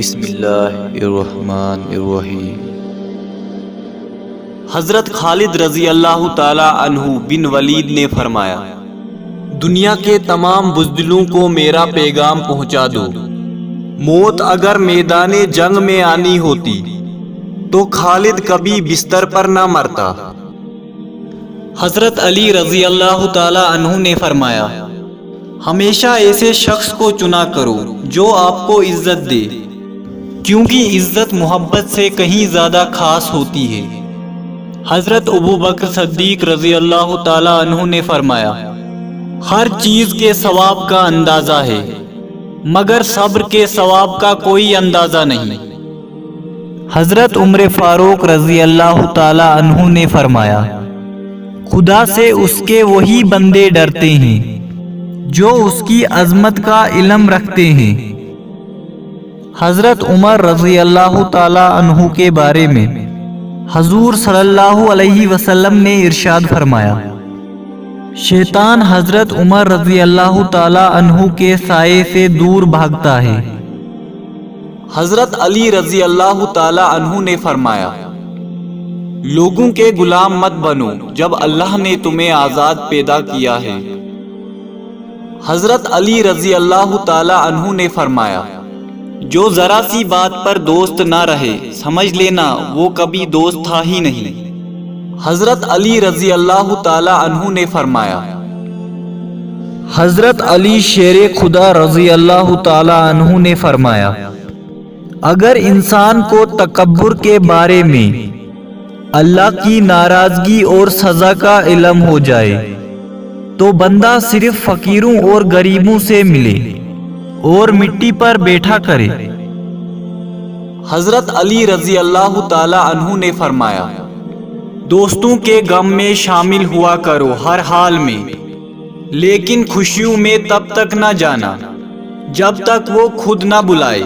بسم اللہ الرحمن الرحیم۔ حضرت خالد رضی اللہ تعالی عنہ بن ولید نے فرمایا، دنیا کے تمام بزدلوں کو میرا پیغام پہنچا دو۔ موت اگر میدان جنگ میں آنی ہوتی تو خالد کبھی بستر پر نہ مرتا۔ حضرت علی رضی اللہ تعالی عنہ نے فرمایا، ہمیشہ ایسے شخص کو چنا کرو جو آپ کو عزت دے، کیونکہ عزت محبت سے کہیں زیادہ خاص ہوتی ہے۔ حضرت ابوبکر صدیق رضی اللہ تعالی عنہ نے فرمایا، ہر چیز کے ثواب کا اندازہ ہے مگر صبر کے ثواب کا کوئی اندازہ نہیں۔ حضرت عمر فاروق رضی اللہ تعالی عنہ نے فرمایا، خدا سے اس کے وہی بندے ڈرتے ہیں جو اس کی عظمت کا علم رکھتے ہیں۔ حضرت عمر رضی اللہ تعالی عنہ کے بارے میں حضور صلی اللہ علیہ وسلم نے ارشاد فرمایا، شیطان حضرت عمر رضی اللہ تعالی عنہ کے سائے سے دور بھاگتا ہے۔ حضرت علی رضی اللہ تعالی عنہ نے فرمایا، لوگوں کے غلام مت بنو جب اللہ نے تمہیں آزاد پیدا کیا ہے۔ حضرت علی رضی اللہ تعالی عنہ نے فرمایا، جو ذرا سی بات پر دوست نہ رہے سمجھ لینا وہ کبھی دوست تھا ہی نہیں۔ حضرت علی رضی اللہ تعالی عنہ نے فرمایا، حضرت علی شیر خدا رضی اللہ تعالی عنہ نے فرمایا، اگر انسان کو تکبر کے بارے میں اللہ کی ناراضگی اور سزا کا علم ہو جائے تو بندہ صرف فقیروں اور غریبوں سے ملے اور مٹی پر بیٹھا کرے۔ حضرت علی رضی اللہ تعالی عنہ نے فرمایا، دوستوں کے غم میں شامل ہوا کرو ہر حال میں، لیکن خوشیوں میں تب تک نہ جانا جب تک وہ خود نہ بلائے۔